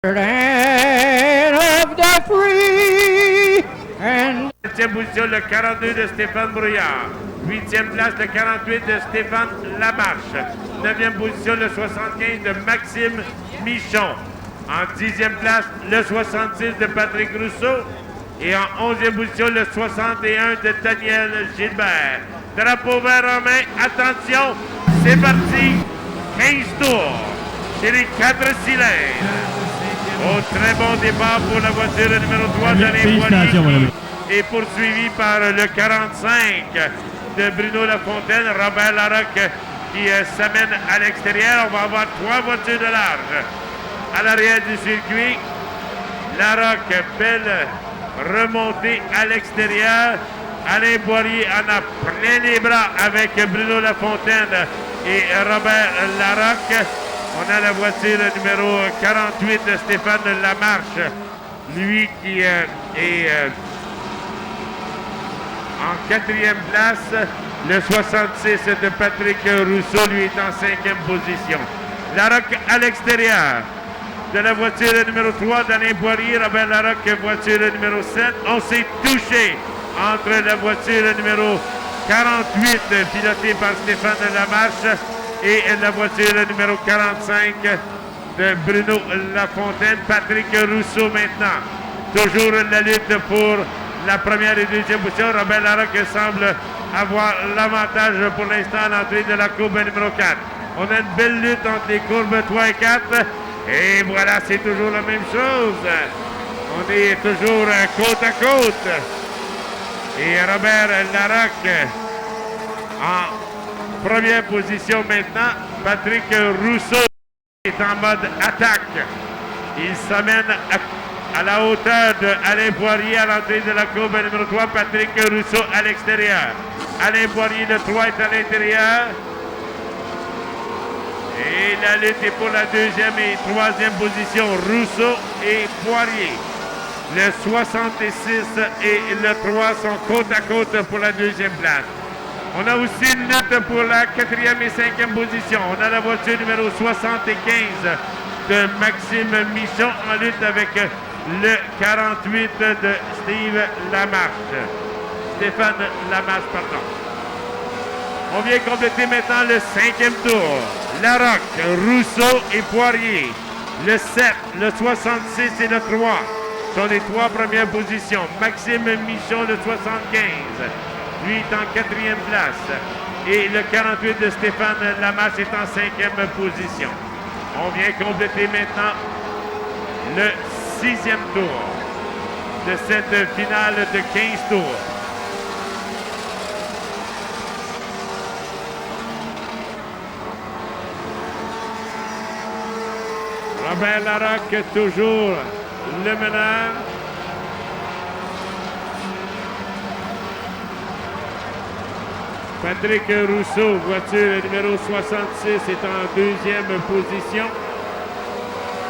Land of the free and 7e position, le 42 de Stéphane Brouillard. 8e place, le 48 de Stéphane Lamarche. 9e position, le 75 de Maxime Michon. En 10e place, le 66 de Patrick Rousseau. Et en 11e position, le 61 de Daniel Gilbert. Drapeau vert en main, attention, c'est parti, 15 tours chez les 4 cylindres. Au très bon départ pour la voiture numéro 3 d'Alain Poirier et poursuivi par le 45 de Bruno Lafontaine, Robert Larocque qui s'amène à l'extérieur. On va avoir 3 voitures de large à l'arrière du circuit. Larocque, belle remontée à l'extérieur. Alain Poirier en a plein les bras avec Bruno Lafontaine et Robert Larocque. On a la voiture numéro 48 de Stéphane Lamarche, lui qui est en 4e place. Le 66 de Patrick Rousseau, lui, est en 5e position. Larocque à l'extérieur de la voiture numéro 3 d'Alain Poirier, Robert Larocque, voiture numéro 7. On s'est touché entre la voiture numéro 48, pilotée par Stéphane Lamarche, et la voiture numéro 45 de Bruno Lafontaine. Patrick Rousseau maintenant. Toujours la lutte pour la première et deuxième position. Robert Larocque semble avoir l'avantage pour l'instant à l'entrée de la courbe numéro 4. On a une belle lutte entre les courbes 3 et 4. Et voilà, c'est toujours la même chose. On est toujours côte à côte. Et Robert Larocque en première position maintenant. Patrick Rousseau est en mode attaque. Il s'amène à la hauteur de Alain Poirier à l'entrée de la courbe numéro 3. Patrick Rousseau à l'extérieur. Alain Poirier, le 3, est à l'intérieur. Et la lutte est pour la deuxième et troisième position. Rousseau et Poirier. Le 66 et le 3 sont côte à côte pour la deuxième place. On a aussi une lutte pour la 4e et 5e position. On a la voiture numéro 75 de Maxime Michon en lutte avec le 48 de Stéphane Lamarche, pardon. On vient compléter maintenant le 5e tour. Larocque, Rousseau et Poirier. Le 7, le 66 et le 3 sont les 3 premières positions. Maxime Michon, le 75. Lui est en 4e place. Et le 48 de Stéphane Lamarche est en 5e position. On vient compléter maintenant le 6e tour de cette finale de 15 tours. Robert Larocque, toujours le meneur. Patrick Rousseau, voiture numéro 66, est en 2e position.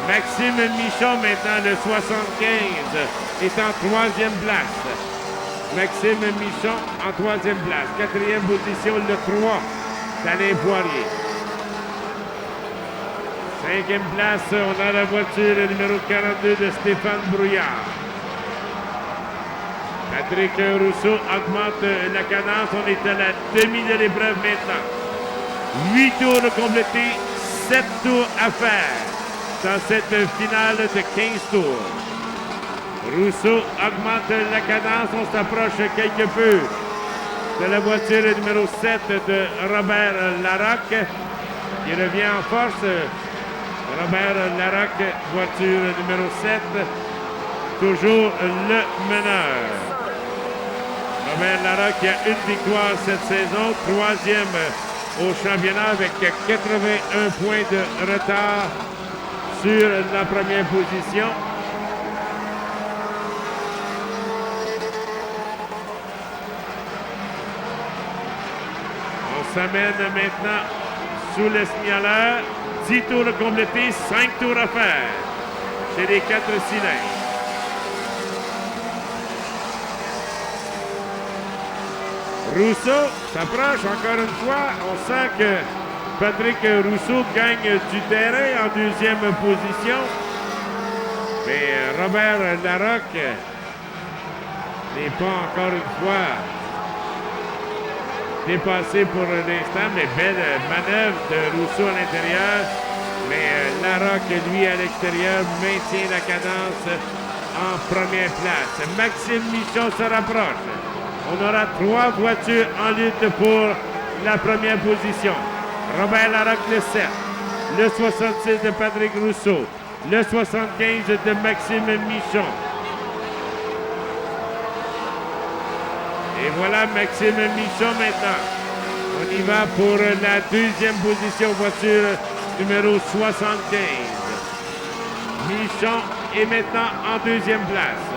Maxime Michon, maintenant le 75, est en 3e place. Maxime Michon en 3e place. 4e position, le 3 d'Alain Poirier. 5e place, on a la voiture numéro 42 de Stéphane Brouillard. Patrick Rousseau augmente la cadence. On est à la demi de l'épreuve maintenant. 8 tours complétés, 7 tours à faire dans cette finale de 15 tours. Rousseau augmente la cadence. On s'approche quelque peu de la voiture numéro 7 de Robert Larocque qui revient en force. Robert Larocque, voiture numéro 7, toujours le meneur. Robert Larocque a une victoire cette saison, 3e au championnat avec 81 points de retard sur la première position. On s'amène maintenant sous le signaleur. 10 tours complétés, 5 tours à faire chez les 4 cylindres. Rousseau s'approche encore une fois. On sent que Patrick Rousseau gagne du terrain en 2e position. Mais Robert Larocque n'est pas encore une fois dépassé pour l'instant, mais belle manœuvre de Rousseau à l'intérieur. Mais Larocque, lui, à l'extérieur, maintient la cadence en première place. Maxime Michon se rapproche. On aura 3 voitures en lutte pour la première position. Robert Larocque, le 7. Le 66 de Patrick Rousseau. Le 75 de Maxime Michon. Et voilà Maxime Michon maintenant. On y va pour la deuxième position, voiture numéro 75. Michon est maintenant en deuxième place.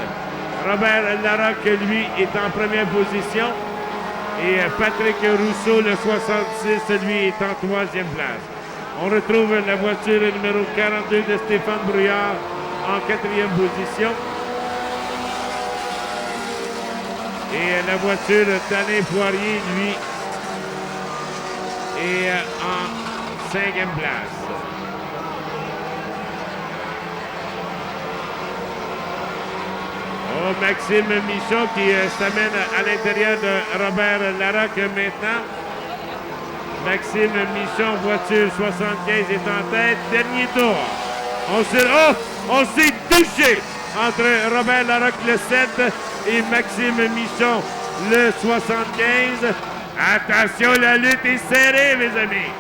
Robert Larocque, lui, est en première position. Et Patrick Rousseau, le 66, lui, est en troisième place. On retrouve la voiture numéro 42 de Stéphane Brouillard en quatrième position. Et la voiture d'Alain Poirier, lui, est en cinquième place. Oh, Maxime Michon qui s'amène à l'intérieur de Robert Larocque maintenant. Maxime Michon, voiture 75, est en tête. Dernier tour. On s'est touché entre Robert Larocque, le 7, et Maxime Michon, le 75. Attention, la lutte est serrée, mes amis.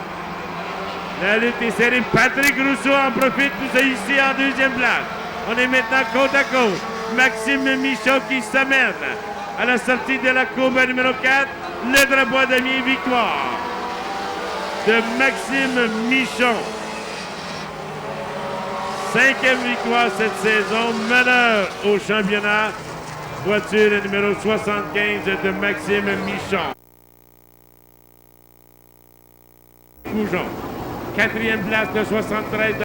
La lutte est serrée. Patrick Rousseau en profite, tout ça ici en deuxième place. On est maintenant côte à côte. Maxime Michon qui s'amène à la sortie de la courbe numéro 4. Le drapeau à damier, victoire de Maxime Michon. 5e victoire cette saison, meneur au championnat. Voiture numéro 75 de Maxime Michon. Goujon. 4e place de 73.